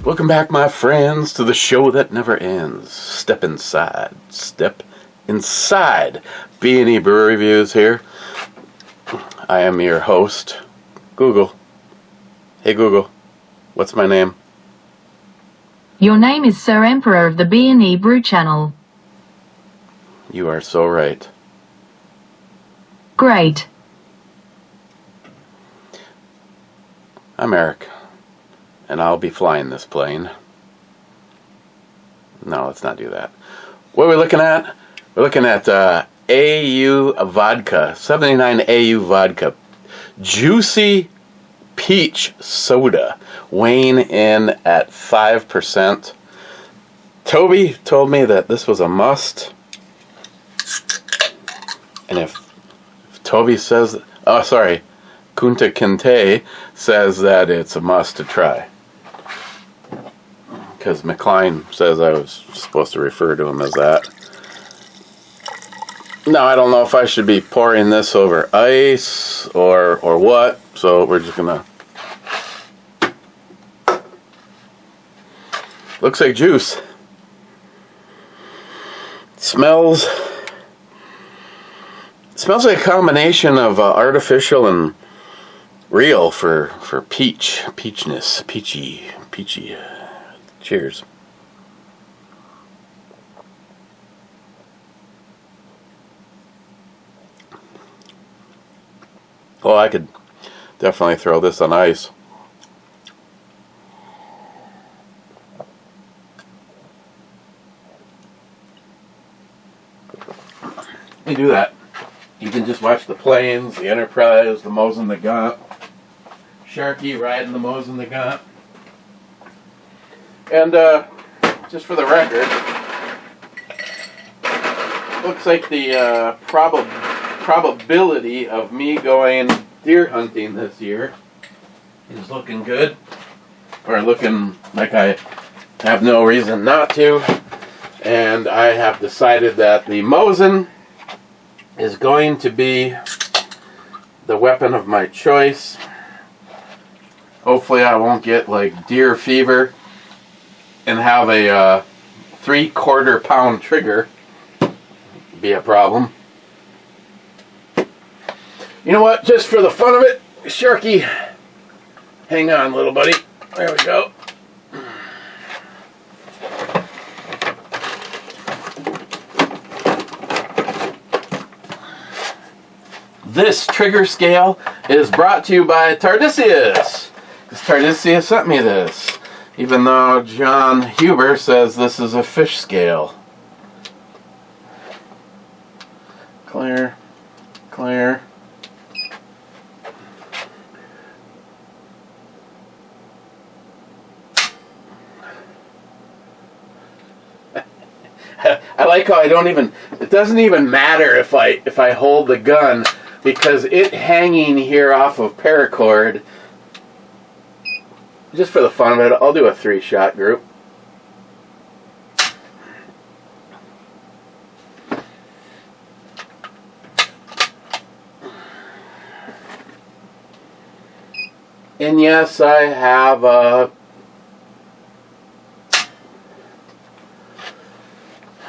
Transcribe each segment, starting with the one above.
Welcome back, my friends, to the show that never ends. Step inside. Step inside. B&E Brewer Reviews here. I am your host, Google. Hey, Google. What's my name? Your name is Sir Emperor of the B&E Brew Channel. You are so right. Great. I'm Eric, and I'll be flying this plane. No, let's not do that. What are we looking at? We're looking at AU Vodka, 79 AU Vodka. Juicy peach soda, weighing in at 5%. Toby told me that this was a must. And if Toby says, Kunta Kinte says that it's a must to try. Because McLean says I was supposed to refer to him as that. Now, I don't know if I should be pouring this over ice or what, so we're just gonna... Looks like juice. Smells like a combination of artificial and real for peachiness, peachy. Cheers. Oh, I could definitely throw this on ice. You do that. You can just watch the planes, the Enterprise, the Mosin the Gaunt, Sharky riding the Mosin the Gaunt. And just for the record, looks like the probability of me going deer hunting this year is looking good, or looking like I have no reason not to. And I have decided that the Mosin is going to be the weapon of my choice. Hopefully I won't get like deer fever and have a 3/4 pound trigger be a problem. You know what, just for the fun of it, Sharky, hang on little buddy, there we go. This trigger scale is brought to you by Tardisius, because Tardisius sent me this, even though John Huber says this is a fish scale. Clear. I like how it doesn't even matter if I hold the gun, because it hanging here off of paracord, just for the fun of it, I'll do a 3-shot group. And yes, I have a...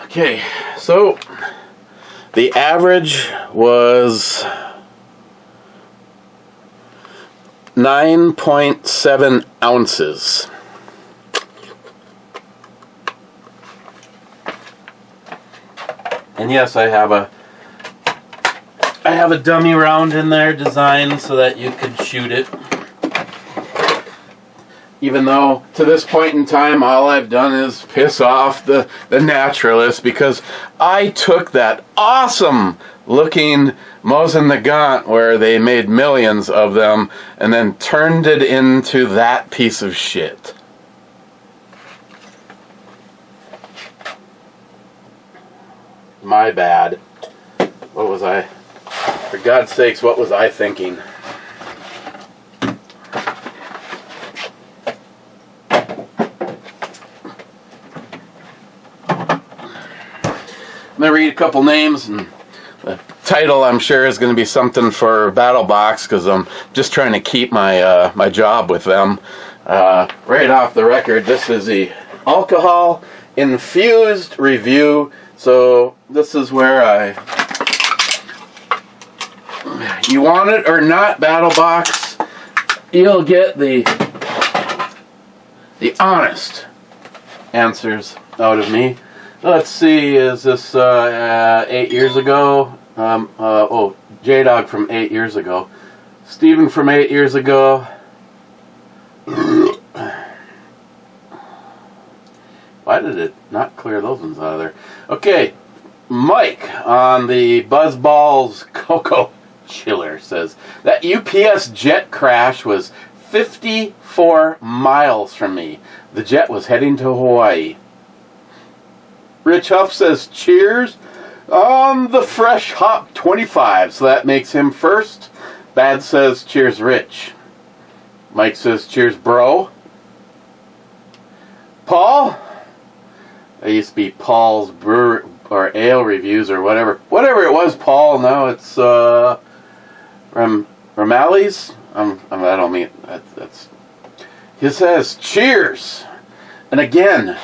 Okay, so the average was 9.7 ounces. And yes, I have a dummy round in there designed so that you could shoot it. Even though, to this point in time, all I've done is piss off the naturalists, because I took that awesome looking Mosin the Gaunt, where they made millions of them, and then turned it into that piece of shit. My bad. What was I? For God's sakes, what was I thinking? I'm going to read a couple names, and the title, I'm sure, is going to be something for Battle Box, because I'm just trying to keep my my job with them. Right off the record, this is the alcohol infused review. So this is where you want it or not, Battle Box, you'll get the honest answers out of me. Let's see, is this 8 years ago? J-Dog from 8 years ago. Steven from 8 years ago. Why did it not clear those ones out of there? Okay, Mike on the Buzzballs Cocoa Chiller says, that UPS jet crash was 54 miles from me. The jet was heading to Hawaii. Rich Huff says, cheers on the Fresh Hop 25. So that makes him first. Bad says, cheers, Rich. Mike says, cheers, bro. Paul? It used to be Paul's Brew or Ale Reviews or whatever. Whatever it was, Paul. Now it's Ramali's. I don't mean that's. He says, cheers. And again,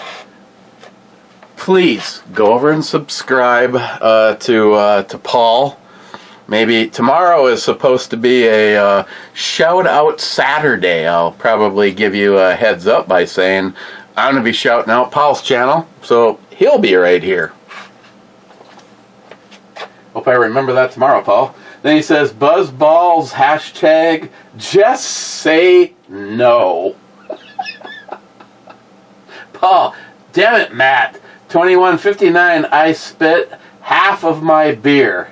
please go over and subscribe to Paul. Maybe tomorrow is supposed to be a shout out Saturday. I'll probably give you a heads up by saying I'm going to be shouting out Paul's channel, so he'll be right here. Hope I remember that tomorrow, Paul. Then he says, Buzzballs hashtag just say no. Paul, damn it, Matt. 2159, I spit half of my beer.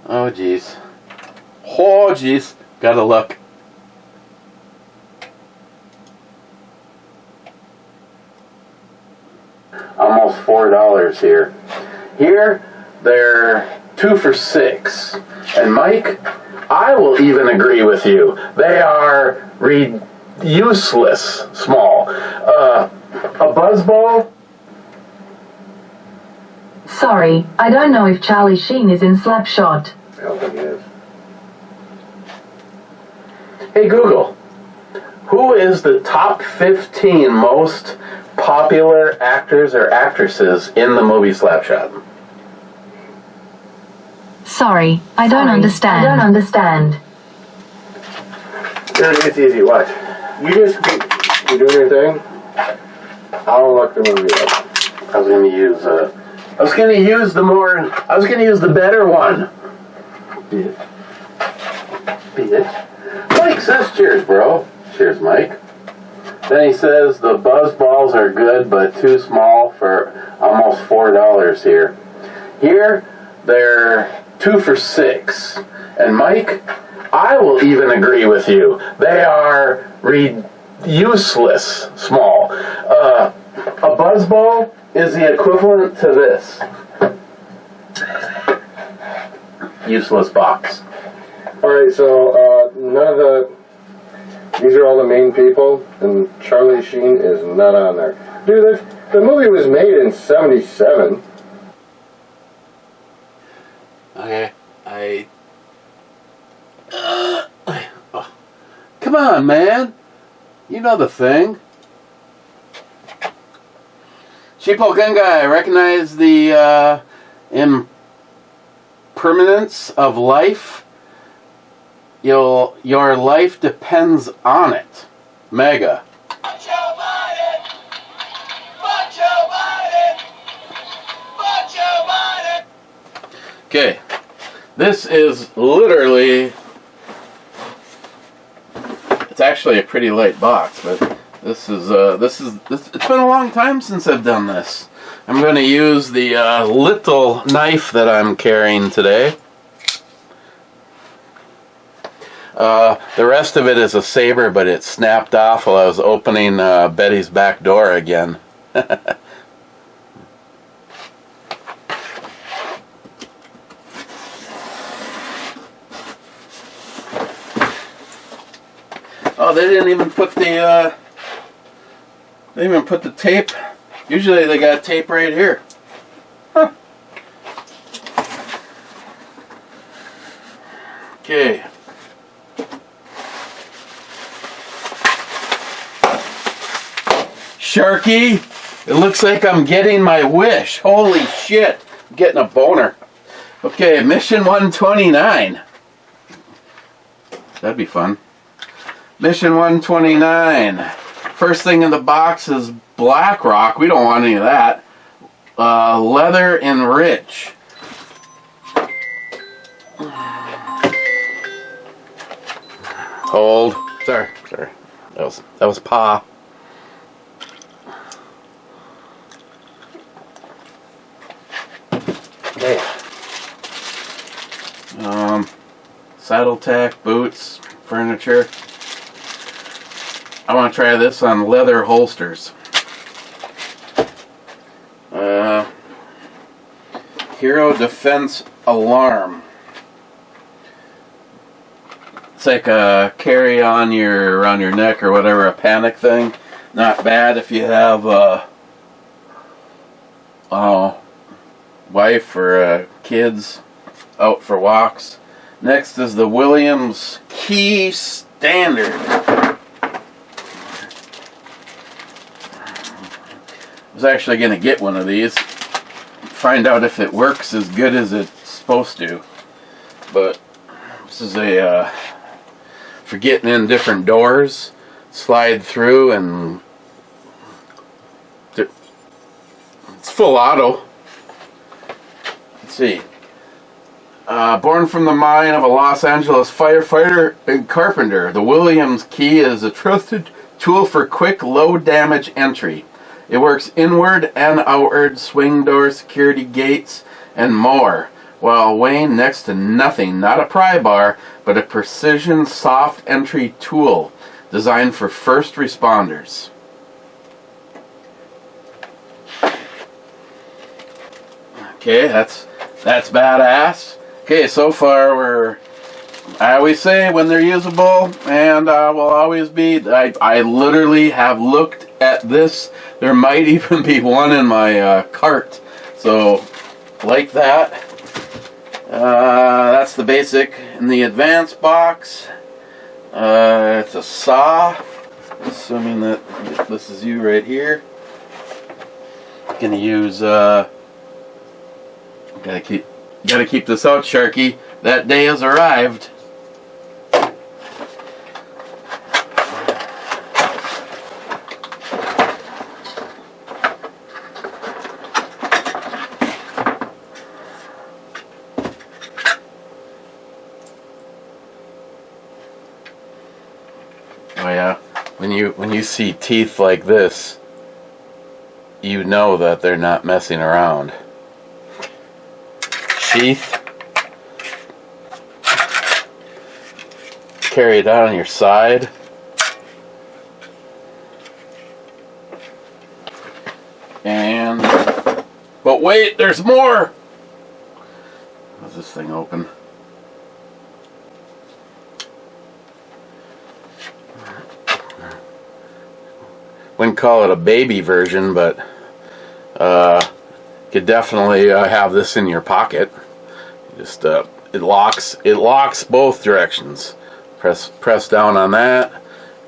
Oh, jeez. Oh, jeez. Gotta look. Almost $4 here. Here, they're 2 for $6. And Mike, I will even agree with you. They are useless small. A Buzzball? Sorry, I don't know if Charlie Sheen is in Slapshot. I don't think he is. Hey Google, who is the top 15 most popular actors or actresses in the movie Slapshot? Sorry, I don't understand. I don't understand. It's easy, watch. You just keep doing your thing. I'll look the movie up. I was going to use the better one. Bitch. Mike says cheers, bro. Cheers, Mike. Then he says the Buzzballs are good, but too small for almost $4 here. Here, they're 2 for $6. And Mike, I will even agree with you. They are useless small. A Buzzball is the equivalent to this. Useless box. Alright, so none of these are all the main people, and Charlie Sheen is not on there. Dude, the movie was made in 1977. Okay, come on, man. You know the thing. Sheeple Gunga, I recognize the impermanence of life. Your life depends on it. Mega. Okay, this is literally, it's actually a pretty light box, but this is it's been a long time since I've done this. I'm going to use the little knife that I'm carrying today. The rest of it is a saber, but it snapped off while I was opening Betty's back door again. Oh, they didn't even put the tape. Usually they got tape right here. Huh. Okay. Sharky. It looks like I'm getting my wish. Holy shit. I'm getting a boner. Okay, mission 129. That'd be fun. Mission 129. First thing in the box is black rock. We don't want any of that. Leather enrich. Hold. Sorry. That was Pa. Okay. Saddle tack, boots, furniture. I want to try this on leather holsters. Hero Defense Alarm. It's like a carry on around your neck or whatever, a panic thing. Not bad if you have a wife or kids out for walks. Next is the Williams Key Standard. I was actually going to get one of these, find out if it works as good as it's supposed to. But this is a for getting in different doors, slide through, and it's full auto. Let's see. Born from the mind of a Los Angeles firefighter and carpenter, the Williams Key is a trusted tool for quick, low-damage entry. It works inward and outward, swing doors, security gates, and more, while weighing next to nothing. Not a pry bar, but a precision soft entry tool designed for first responders. Okay, that's badass. Okay, so far I always say when they're usable, and will always be. I literally have looked at this. There might even be one in my cart. So, like that. That's the basic. In the advanced box, it's a saw. Assuming that this is you right here. Gonna use. Gotta keep this out, Sharky. That day has arrived. Oh yeah, when you see teeth like this, you know that they're not messing around. Sheath. Carry it out on your side. And but wait, there's more. How's this thing open? Wouldn't call it a baby version, but could definitely have this in your pocket. Just it locks both directions. Press down on that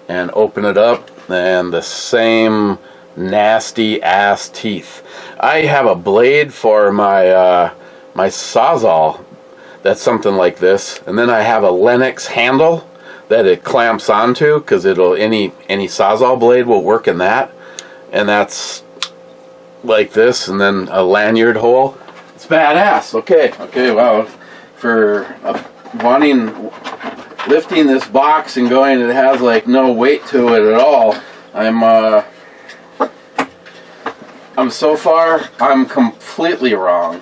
and open it up, and the same nasty ass teeth. I have a blade for my my Sawzall that's something like this, and then I have a Lennox handle that it clamps onto, because any Sawzall blade will work in that, and that's like this, and then a lanyard hole. It's badass. Okay, wow. For lifting this box and going, it has like no weight to it at all. So far, I'm completely wrong.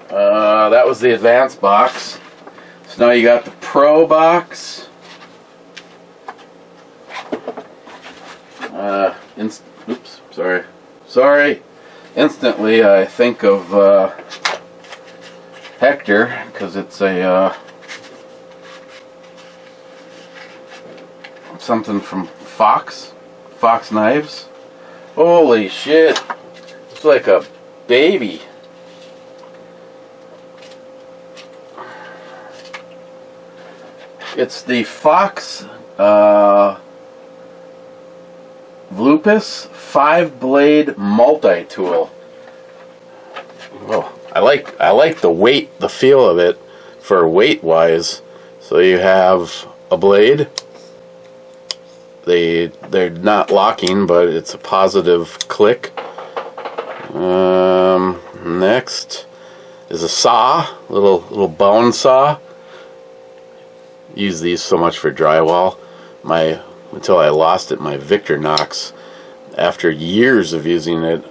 That was the advanced box. So now you got the Pro box. Oops, sorry. Instantly, I think of Hector, because it's a something from Fox Knives. Holy shit! It's like a baby. It's the Fox Lupus 5-blade multi-tool. Well, I like the weight, the feel of it for weight-wise. So you have a blade. They're not locking, but it's a positive click. Next is a saw, little bone saw. Use these so much for drywall. Until I lost it, my Victorinox. After years of using it,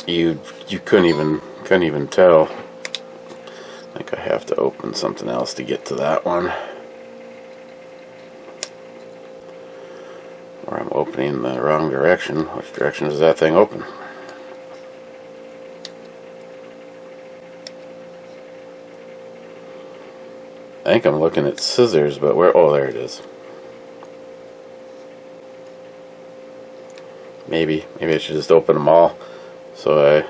you couldn't even tell. I think I have to open something else to get to that one. Or I'm opening the wrong direction. Which direction does that thing open? I think I'm looking at scissors, but where? Oh, there it is. Maybe I should just open them all. So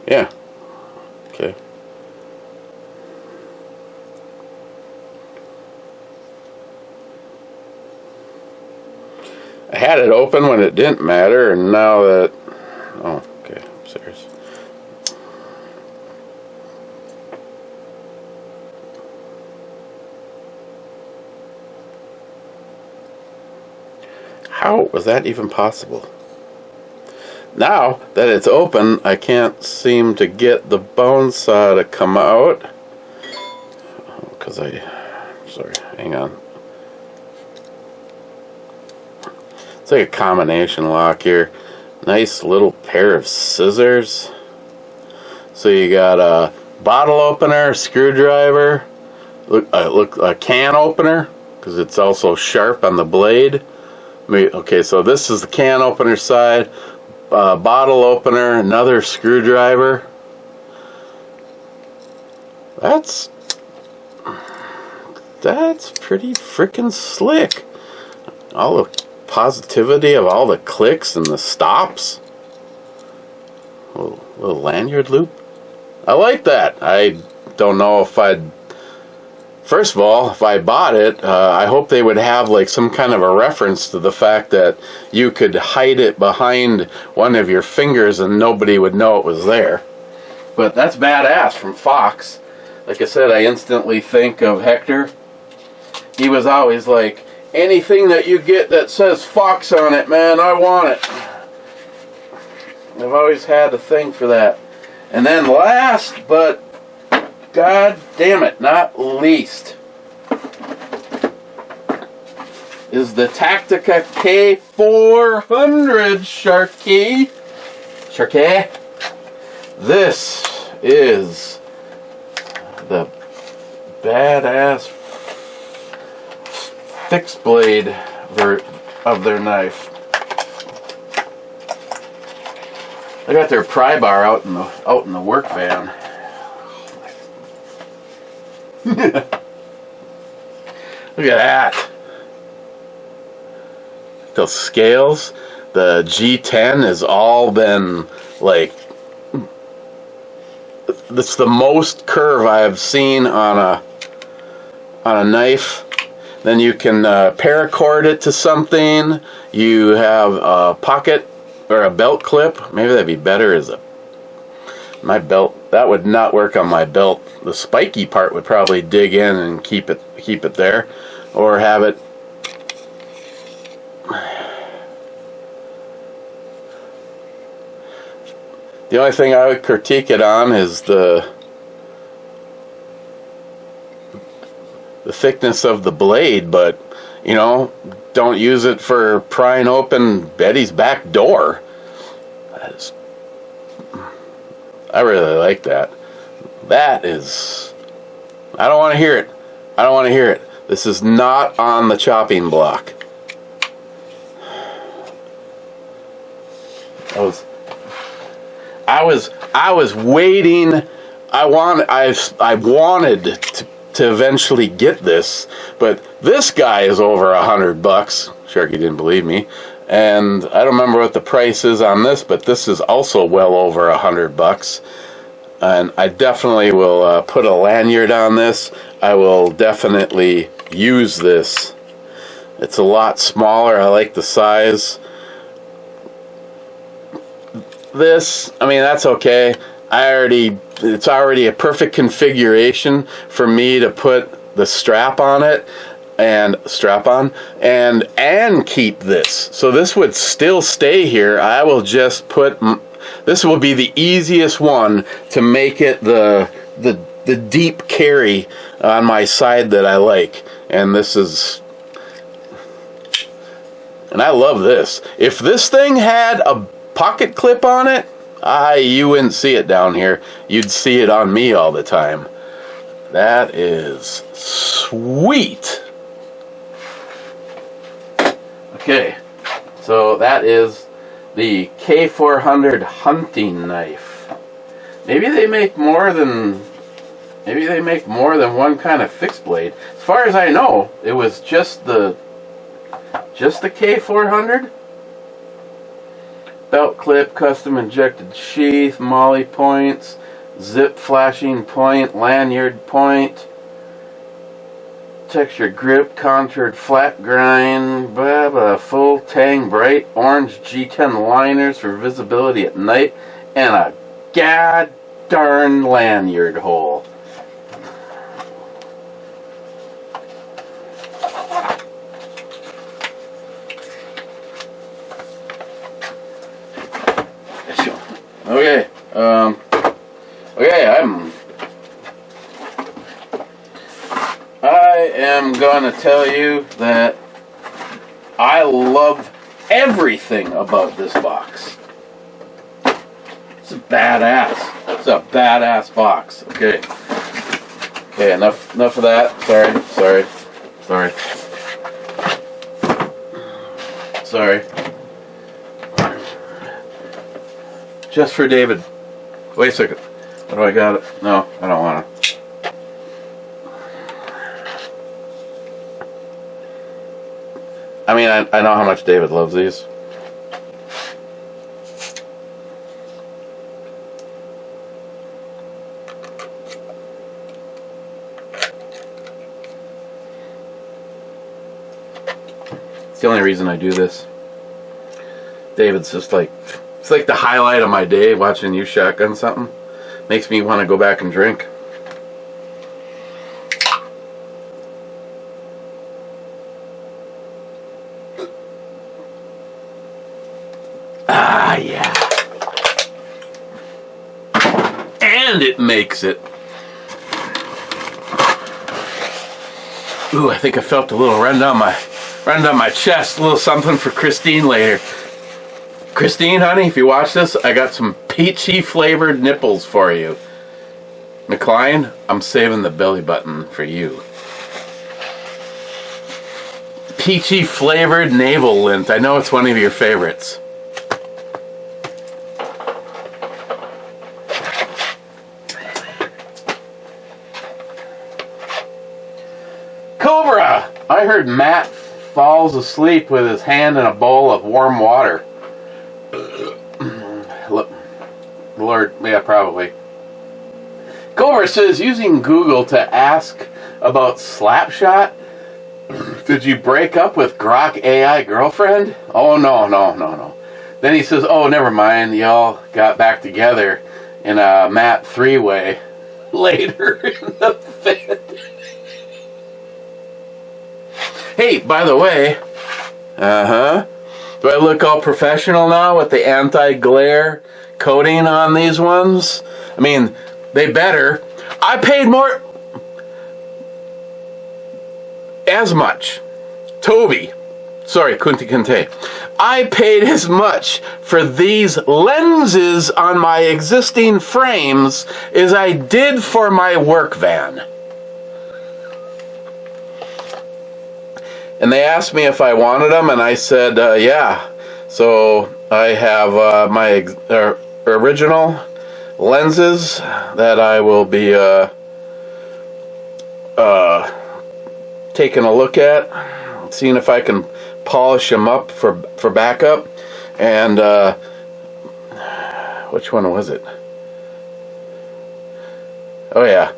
yeah. Okay. I had it open when it didn't matter, and now that... Oh, okay, serious. How was that even possible? Now that it's open, I can't seem to get the bone saw to come out. Sorry, hang on. It's like a combination lock here. Nice little pair of scissors. So you got a bottle opener, screwdriver, a can opener, because it's also sharp on the blade. Okay, so this is the can opener side, bottle opener, another screwdriver. That's pretty freaking slick. All the positivity of all the clicks and the stops. Little lanyard loop. I like that. I don't know if I'd... First of all, if I bought it, I hope they would have like some kind of a reference to the fact that you could hide it behind one of your fingers and nobody would know it was there. But that's badass from Fox. Like I said, I instantly think of Hector. He was always like, anything that you get that says Fox on it, man, I want it. I've always had a thing for that. And then last, but god damn it, not least, is the Tactica K400 Sharkey. This is the badass fixed blade of their knife. They got their pry bar out in the work van. Look at that. Those scales. The G10 has all been like, it's the most curve I've seen on a knife. Then you can paracord it to something. You have a pocket or a belt clip. Maybe that'd be better as my belt. That would not work on my belt. The spiky part would probably dig in and keep it there, or have it. The only thing I would critique it on is the thickness of the blade, but you know, don't use it for prying open Betty's back door. I really like that. That is... I don't want to hear it. I don't want to hear it. This is not on the chopping block. I was waiting. I wanted to eventually get this, but this guy is over $100. Sharky didn't believe me. And I don't remember what the price is on this, but this is also well over $100. And I definitely will put a lanyard on this. I will definitely use this. It's a lot smaller. I like the size. This, I mean, that's okay. It's already a perfect configuration for me to put the strap on it and and keep this. So this would still stay here. I will just put, this will be the easiest one to make it the deep carry on my side that I like. And this is, and I love this. If this thing had a pocket clip on it, you wouldn't see it down here. You'd see it on me all the time. That is sweet. Okay, so that is the K400 hunting knife. Maybe they make more than one kind of fixed blade. As far as I know, it was just the K400. Belt clip, custom injected sheath, molly points, zip flashing point, lanyard point, texture grip, contoured flat grind, full tang bright orange G10 liners for visibility at night, and a god darn lanyard hole. Okay, I am gonna tell you that I love everything about this box. It's a badass. It's a badass box. Okay. Okay, enough of that. Sorry. Just for David. Wait a second. What do I got it? No, I don't want to. I mean, I know how much David loves these. It's the only reason I do this. David's just like, it's like the highlight of my day, watching you shotgun something. Makes me want to go back and drink. Ah, yeah. And it makes it. Ooh, I think I felt a little run down my chest. A little something for Christine later. Christine, honey, if you watch this, I got some peachy flavored nipples for you. McLean, I'm saving the belly button for you. Peachy flavored navel lint. I know it's one of your favorites. Cobra! I heard Matt falls asleep with his hand in a bowl of warm water. Lord, yeah, probably. Cobra says, using Google to ask about Slapshot, did you break up with Grok AI girlfriend? Oh, no. Then he says, oh, never mind, y'all got back together in a Matt three-way later in the fit. Hey, by the way, do I look all professional now with the anti-glare coating on these ones? I mean, they better. I paid more. As much. Kunti Kinte. I paid as much for these lenses on my existing frames as I did for my work van. And they asked me if I wanted them, and I said, yeah. So I have my original lenses that I will be taking a look at, seeing if I can polish them up for backup. And which one was it? Oh yeah.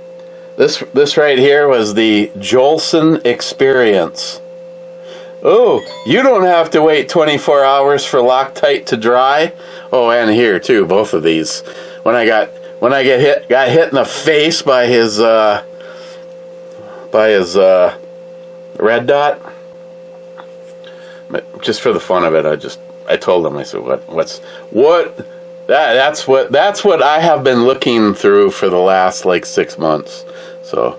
This right here was the Jolson experience. Oh, you don't have to wait 24 hours for Loctite to dry. Oh, and here too, both of these. When I got hit in the face by his red dot. But just for the fun of it, I told him, I said, that's what I have been looking through for the last like 6 months. So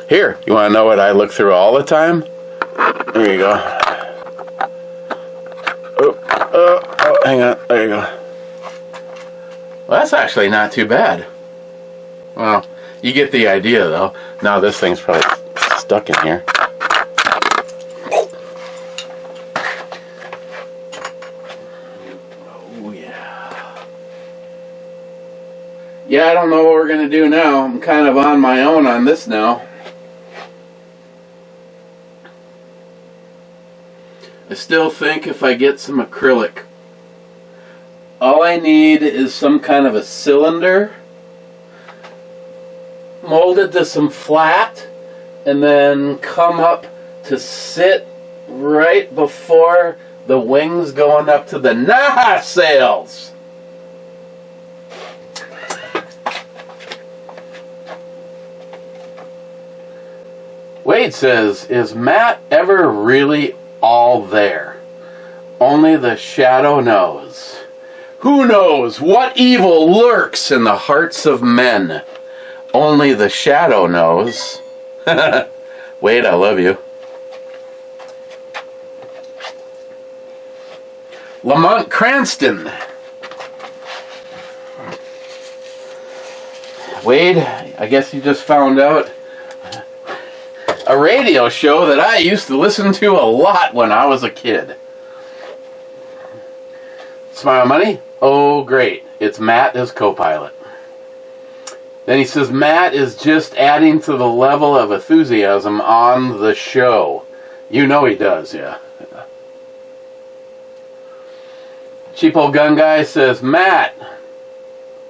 here, you want to know what I look through all the time? There you go. Oh, hang on. There you go. Well, that's actually not too bad. Well, you get the idea, though. Now this thing's probably stuck in here. Oh, yeah. Yeah, I don't know what we're going to do now. I'm kind of on my own on this now. I still think if I get some acrylic, all I need is some kind of a cylinder molded to some flat and then come up to sit right before the wings going up to the nacelles. Wade says, is Matt ever really all there? Only the shadow knows. Who knows what evil lurks in the hearts of men? Only the shadow knows. Wade, I love you. Lamont Cranston. Wade, I guess you just found out a radio show that I used to listen to a lot when I was a kid. Smile Money? Oh, great. It's Matt as co-pilot. Then he says, Matt is just adding to the level of enthusiasm on the show. You know he does, yeah. Cheap Old Gun Guy says, Matt,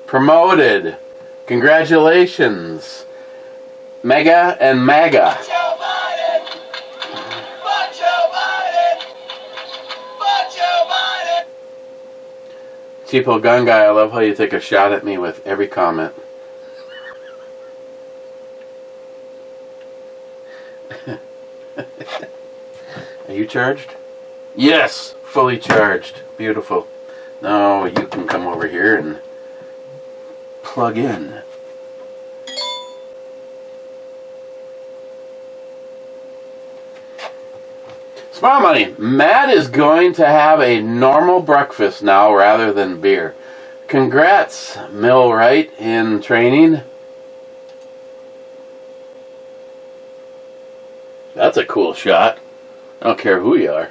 promoted. Congratulations. Mega and MAGA. Cheap Old Gun Guy, I love how you take a shot at me with every comment. Are you charged? Yes, fully charged. Beautiful. Now you can come over here and plug in. Smile Money. Matt is going to have a normal breakfast now rather than beer. Congrats, Millwright, in training. That's a cool shot. I don't care who you are.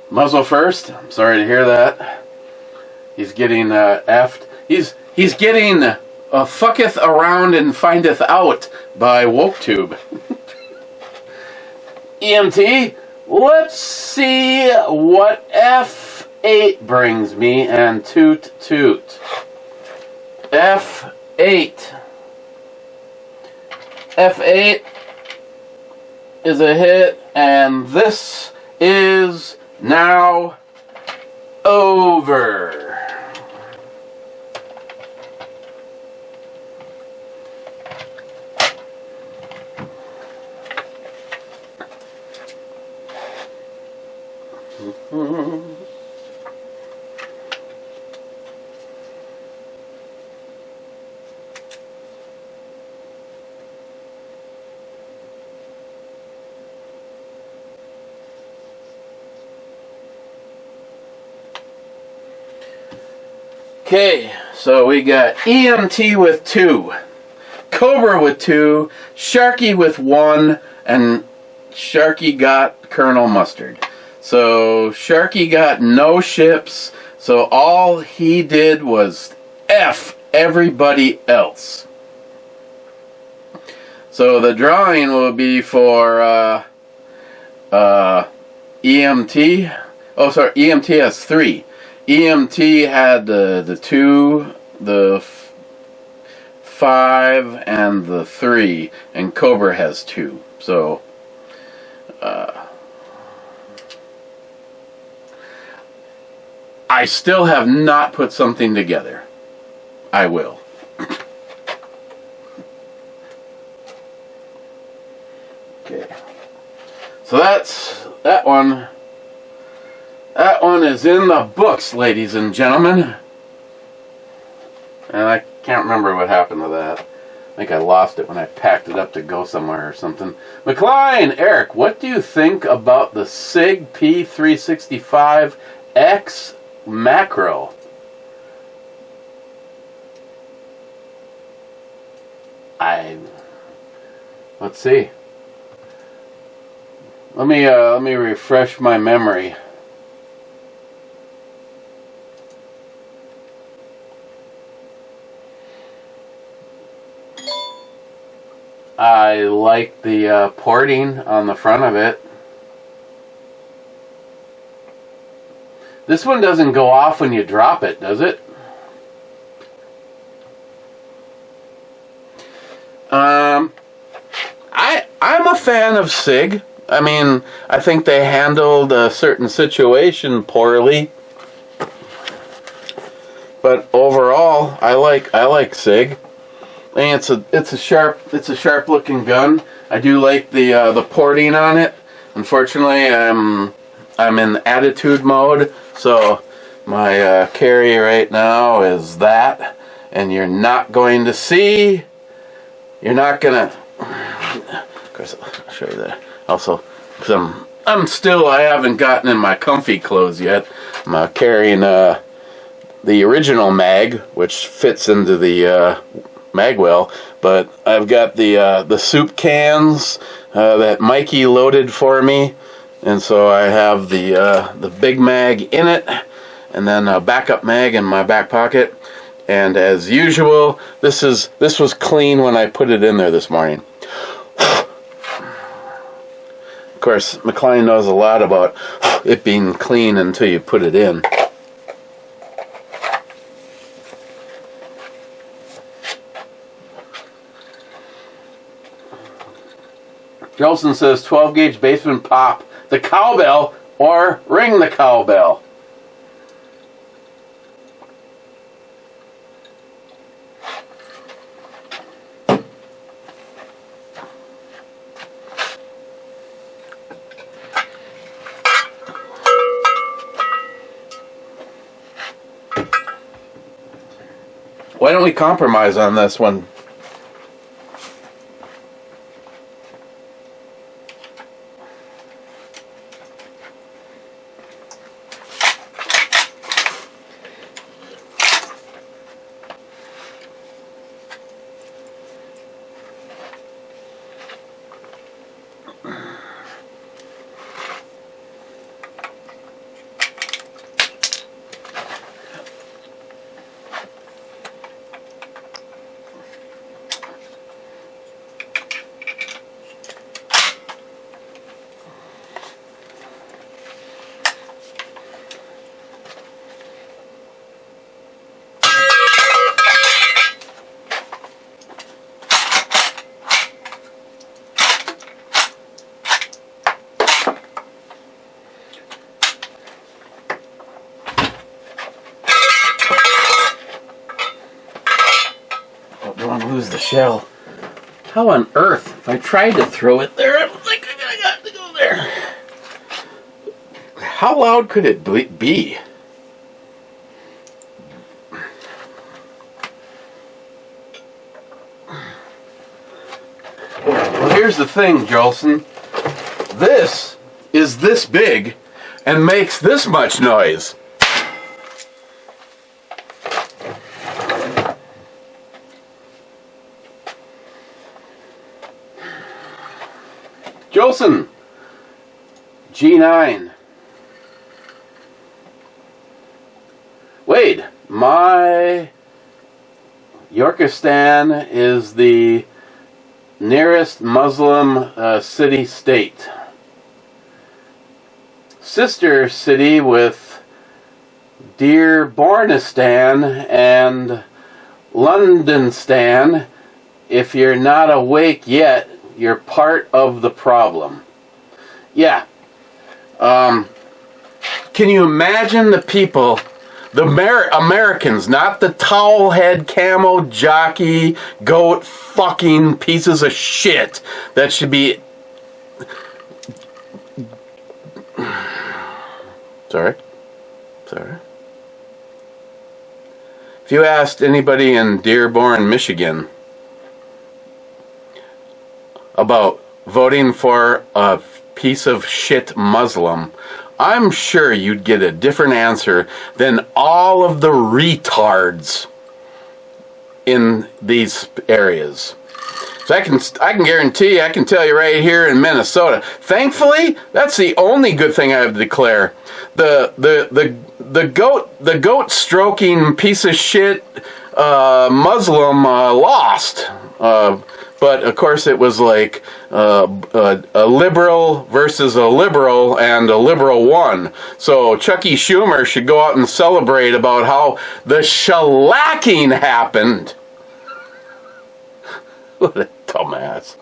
Muzzle first. I'm sorry to hear that. He's getting effed. He's getting fucketh around and findeth out by WokeTube. EMT, let's see what F8 brings me, and toot toot. F8. F8 is a hit, and this is now over. Okay, so we got EMT with 2, Cobra with 2, Sharky with 1, and Sharky got Colonel Mustard. So Sharky got no ships, so all he did was F everybody else. So the drawing will be for EMT. Oh, sorry, EMT has 3. EMT had the 2, the 5, and the 3, and Cobra has 2. So, I still have not put something together. I will. Okay. So that's that one. That one is in the books, ladies and gentlemen. And I can't remember what happened to that. I think I lost it when I packed it up to go somewhere or something. McLean, Eric, what do you think about the SIG P365X macro? Let's see. Let me refresh my memory. I like the porting on the front of it. This one doesn't go off when you drop it, does it? I'm a fan of SIG. I mean, I think they handled a certain situation poorly, but overall, I like SIG. And it's a sharp looking gun. I do like the porting on it. Unfortunately, I'm in attitude mode, so my carry right now is that, and you're not going to see. You're not gonna. Of course, I'll show you that. Also, because I haven't gotten in my comfy clothes yet. I'm carrying the original mag, which fits into the mag well, but I've got the soup cans that Mikey loaded for me, and so I have the big mag in it, and then a backup mag in my back pocket. And as usual, this was clean when I put it in there this morning. Of course, McLean knows a lot about it being clean until you put it in. Jolson says 12 gauge basement pop the cowbell or ring the cowbell. Why don't we compromise on this one? Lose the shell. How on earth, if I tried to throw it there, I don't think I got to go there. How loud could it be? Well, here's the thing, Jolson. This is this big and makes this much noise. Jolson, G9. Wade, my Yorkistan is the nearest Muslim city-state. sister city with Dearbornistan and Londonstan. If you're not awake yet, you're part of the problem. Yeah. Can you imagine the people, the Americans, not the towel head, camo jockey, goat fucking pieces of shit that should be... Sorry. If you asked anybody in Dearborn, Michigan about voting for a piece of shit Muslim, I'm sure you'd get a different answer than all of the retards in these areas. So I can guarantee, I can tell you right here in Minnesota. Thankfully, that's the only good thing I have to declare. The goat stroking piece of shit Muslim lost. But of course it was like a liberal versus a liberal, and a liberal won. So Chucky Schumer should go out and celebrate about how the shellacking happened. What a dumbass.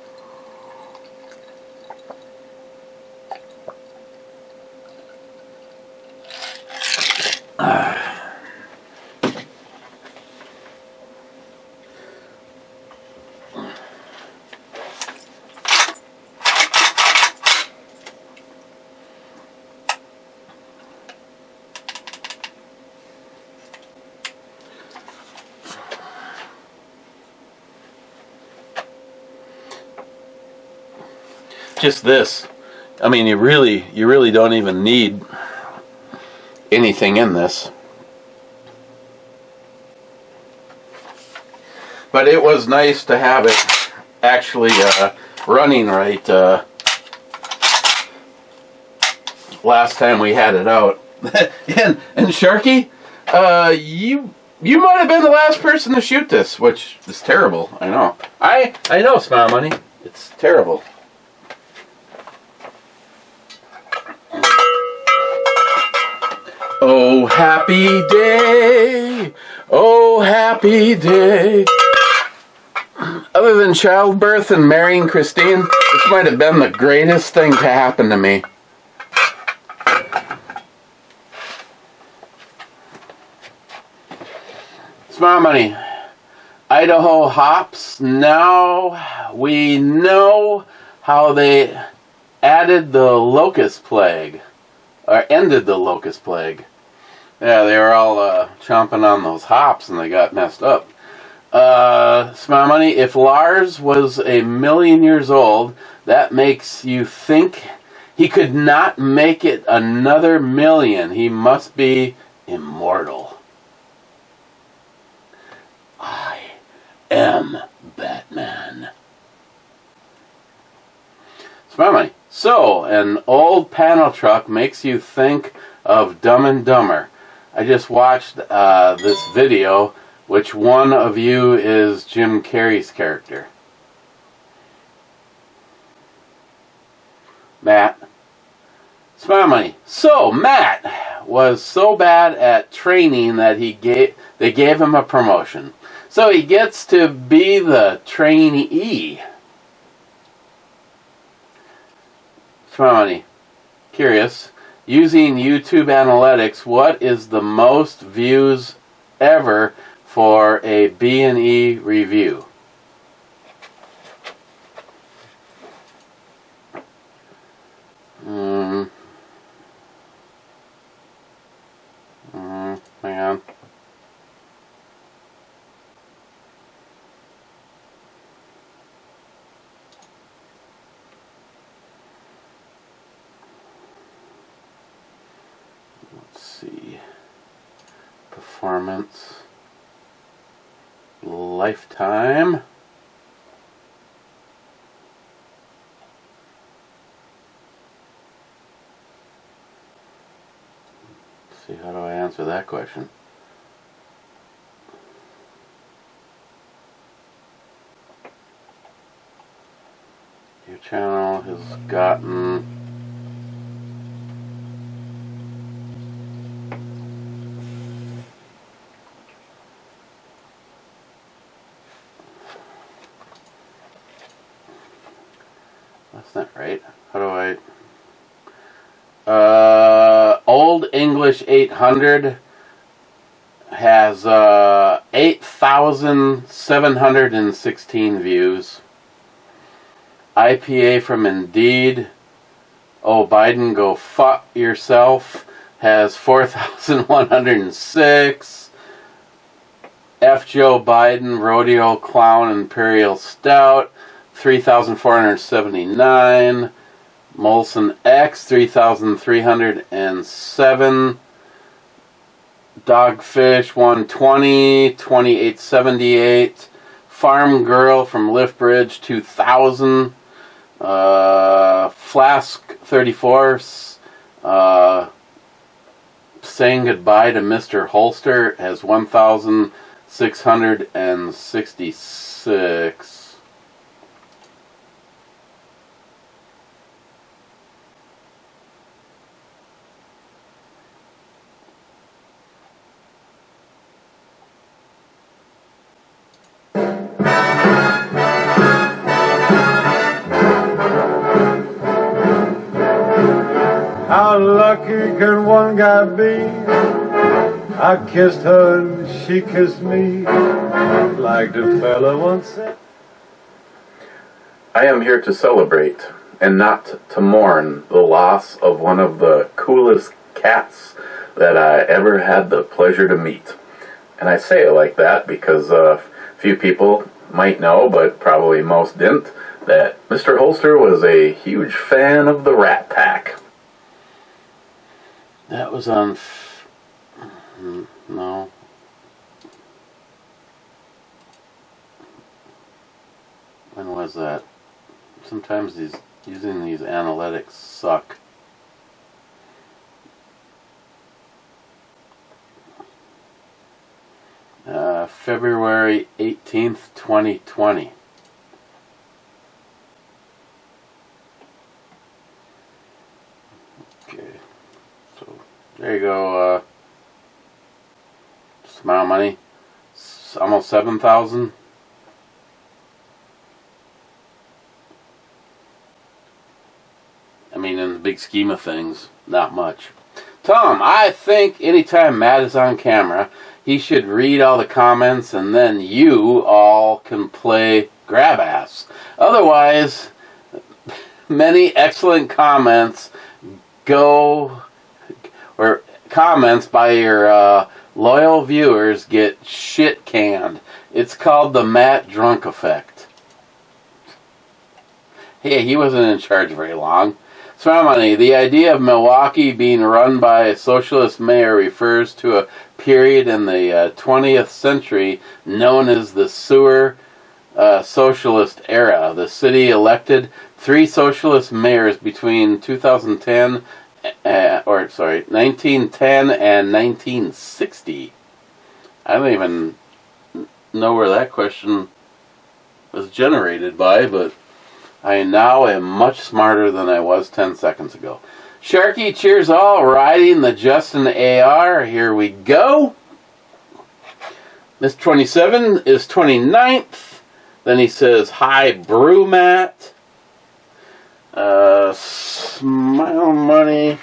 Just this. I mean, you really don't even need anything in this. But it was nice to have it actually running right last time we had it out. and Sharky, you might have been the last person to shoot this, which is terrible. I know. I know, Smile Money. It's terrible. Oh, happy day. Oh, happy day. Other than childbirth and marrying Christine, this might have been the greatest thing to happen to me. Smile Money. Idaho hops. Now we know how they added the locust plague, or ended the locust plague. Yeah, they were all chomping on those hops and they got messed up. Smile Money, if Lars was 1,000,000 years old, that makes you think he could not make it another 1,000,000. He must be immortal. I am Batman. Smile Money. So, an old panel truck makes you think of Dumb and Dumber. I just watched this video. Which one of you is Jim Carrey's character? Matt. Smile Money. So, Matt was so bad at training that they gave him a promotion. So he gets to be the trainee. Smile Money. Curious. Using YouTube analytics, what is the most views ever for a B&E review? Hang on. Let's see. Performance. Lifetime. Let's see, how do I answer that question? Your channel has gotten how do Old English 800 has 8,716 views. IPA from Indeed, Oh Biden Go Fuck Yourself, has 4,106. F. Joe Biden Rodeo Clown Imperial Stout, 3,479. Molson X, 3,307. Dogfish 120, 2878. Farm Girl from Liftbridge 2000. Flask 34. Saying Goodbye to Mr. Holster has 1,666. How lucky can one guy be? I kissed her and she kissed me, like the fella once said. I am here to celebrate and not to mourn the loss of one of the coolest cats that I ever had the pleasure to meet. And I say it like that because a few people might know, but probably most didn't, that Mr. Holster was a huge fan of the Rat Pack. That was on... no. When was that? Sometimes using these analytics suck. February 18th, 2020. Okay. So, there you go. Just amount of money. It's almost 7,000. I mean, in the big scheme of things, not much. Tom, I think anytime Matt is on camera, he should read all the comments and then you all can play grab ass. Otherwise, many excellent comments by your loyal viewers get shit canned. It's called the Matt Drunk effect. Hey, he wasn't in charge very long. Ceremony. The idea of Milwaukee being run by a socialist mayor refers to a period in the 20th century known as the sewer socialist era. The city elected 3 socialist mayors between 1910 and 1960. I don't even know where that question was generated by, but I now am much smarter than I was 10 seconds ago. Sharky, cheers all, riding the Justin AR. Here we go. This 27 is 29th. Then he says, hi, Brew Matt. Smile money.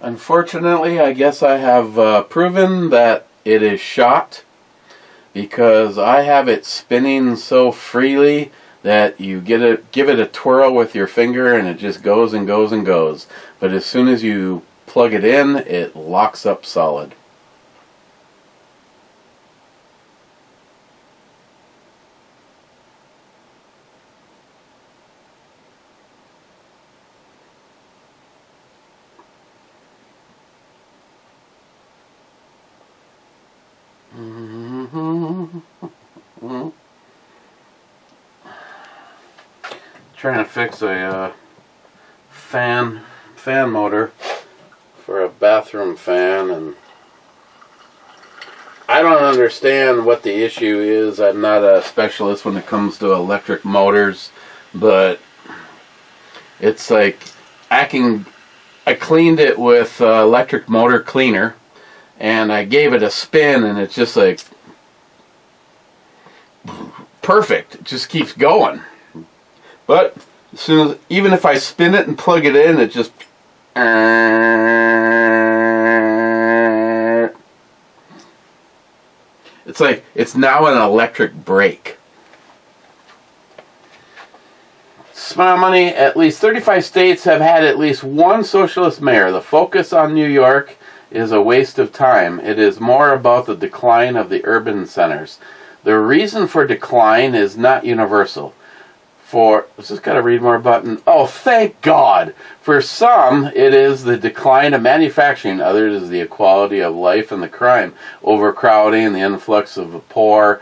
Unfortunately, I guess I have proven that it is shot because I have it spinning so freely that you give it a twirl with your finger and it just goes and goes and goes. But as soon as you plug it in, it locks up solid. Trying to fix a fan motor for a bathroom fan, and I don't understand what the issue is. I'm not a specialist when it comes to electric motors, but it's like I cleaned it with electric motor cleaner, and I gave it a spin, and it's just like perfect. It just keeps going. But as soon as, even if I spin it and plug it in, it just it's like it's now an electric brake. Smile money. At least 35 states have had at least one socialist mayor. The focus on New York is a waste of time. It is more about the decline of the urban centers. The reason for decline is not universal. Let's just gotta read more button. Oh, thank God! For some, it is the decline of manufacturing. Others is the equality of life and the crime, overcrowding, the influx of the poor,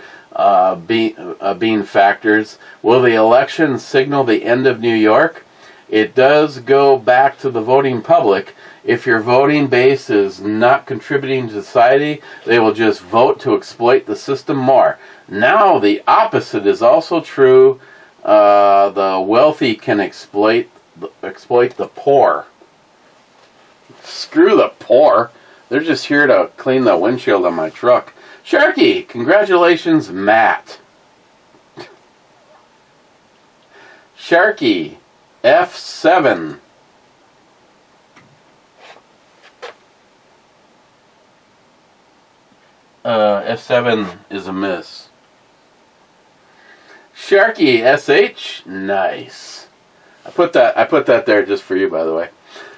being factors. Will the election signal the end of New York? It does go back to the voting public. If your voting base is not contributing to society, they will just vote to exploit the system more. Now, the opposite is also true. The wealthy can exploit the poor. Screw the poor. They're just here to clean the windshield on my truck. Sharky, congratulations, Matt. Sharky, F7. F7 is a miss. Sharky SH, nice. I put that there just for you, by the way.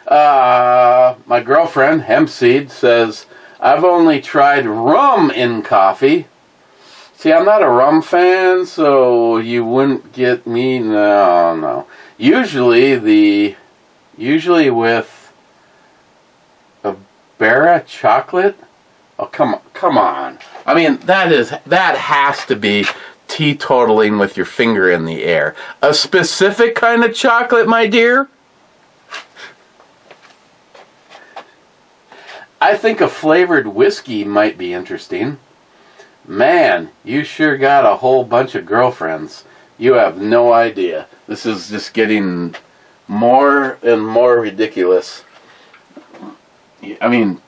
My girlfriend Hempseed says I've only tried rum in coffee. See, I'm not a rum fan, so you wouldn't get me. No. Usually with a Barra chocolate. Oh, come on. I mean, that has to be teetotaling with your finger in the air. A specific kind of chocolate, my dear? I think a flavored whiskey might be interesting. Man, you sure got a whole bunch of girlfriends. You have no idea. This is just getting more and more ridiculous. I mean,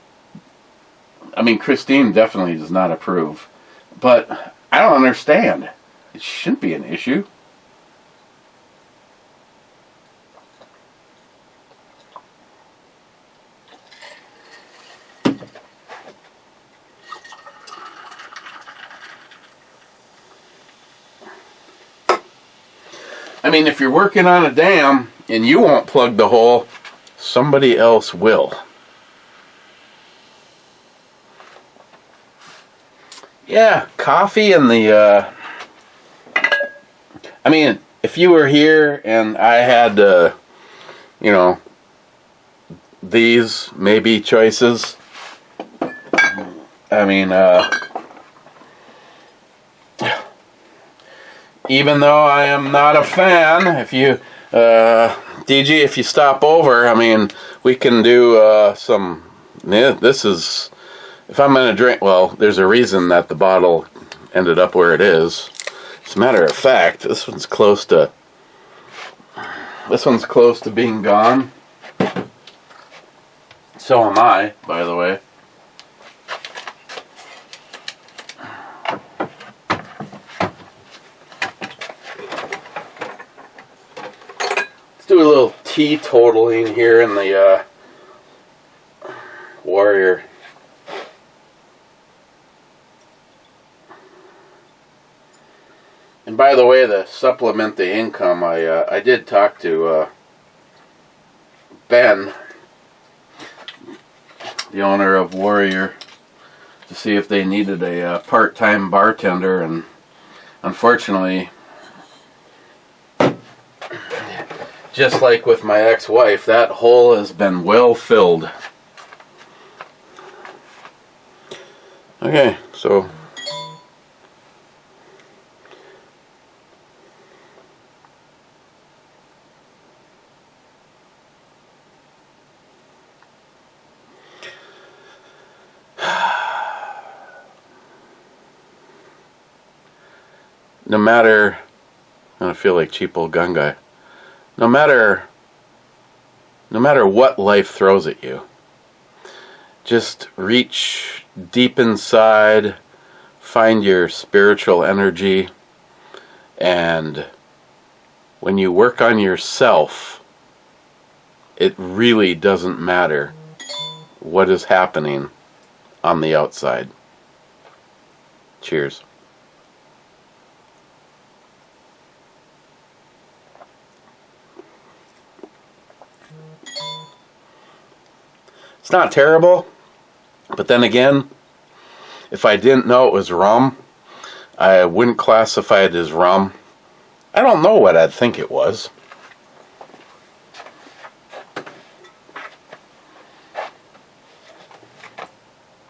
Christine definitely does not approve. But I don't understand. It shouldn't be an issue. I mean, if you're working on a dam and you won't plug the hole, somebody else will. Yeah, coffee and the, I mean, if you were here and I had, these maybe choices, I mean, even though I am not a fan, if you, DG, if you stop over, I mean, we can do this is, if I'm going to drink, well, there's a reason that the bottle ended up where it is. As a matter of fact, this one's close to being gone. So am I, by the way. Let's do a little teetotaling here in the Warrior. And by the way, to supplement the income, I did talk to Ben, the owner of Warrior, to see if they needed a part-time bartender, and unfortunately, just like with my ex-wife, that hole has been well filled. Okay, So no matter, I feel like cheap old gun guy. No matter what life throws at you, just reach deep inside, find your spiritual energy, and when you work on yourself, it really doesn't matter what is happening on the outside. Cheers. It's not terrible, but then again, if I didn't know it was rum, I wouldn't classify it as rum. I don't know what I'd think it was.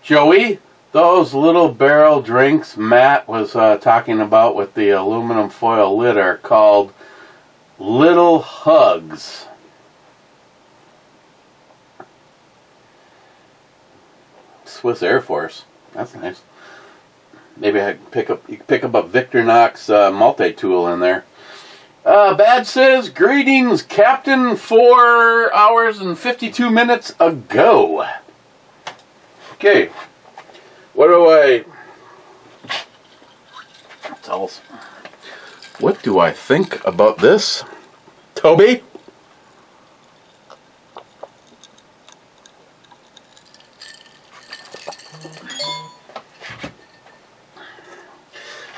Joey, those little barrel drinks Matt was talking about with the aluminum foil lid are called Little Hugs. Swiss Air Force. That's nice. Maybe I could pick up a Victorinox multi-tool in there. Bad says, greetings, Captain, 4 hours and 52 minutes ago. Okay. What do I think about this? Toby?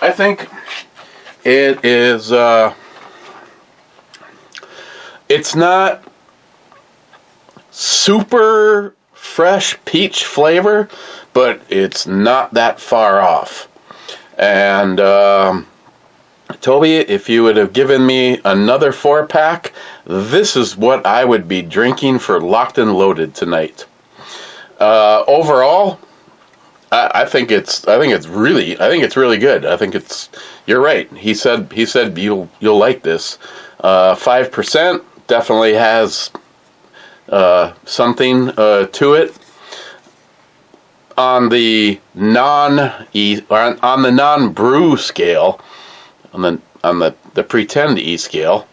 I think it is, it's not super fresh peach flavor, but it's not that far off. And Toby, if you would have given me another 4-pack, this is what I would be drinking for Locked and Loaded tonight. Overall, I think it's really good. I think you're right. He said you'll like this. 5% definitely has something to it. On the non-brew scale, on the pretend E scale,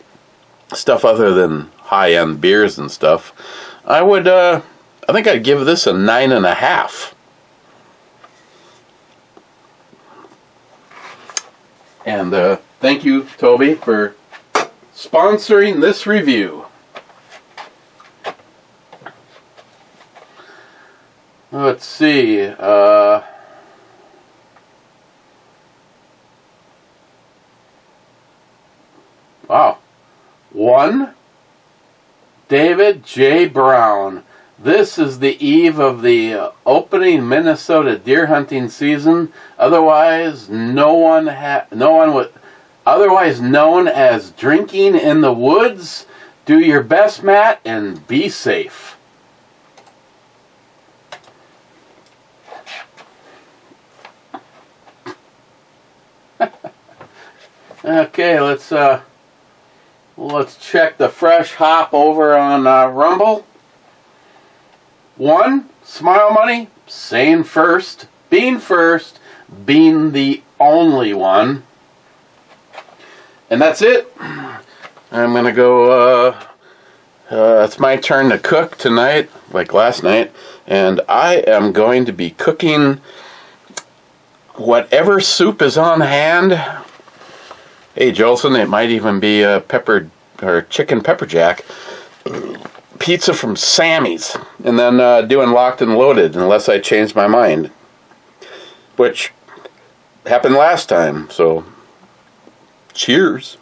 stuff other than high-end beers and stuff, I think I'd give this a 9.5. And thank you, Toby, for sponsoring this review. Let's see. Wow. 1. David J. Brown. This is the eve of the opening Minnesota deer hunting season, otherwise known as drinking in the woods. Do your best, Matt, and be safe. Okay, let's check the fresh hop over on Rumble. 1, Smile Money, saying first, being the only one. And that's it. I'm going to go, it's my turn to cook tonight, like last night, and I am going to be cooking whatever soup is on hand. Hey, Jolson, it might even be a chicken pepper jack. Pizza from Sammy's, and then doing Locked and Loaded unless I change my mind, which happened last time. So cheers.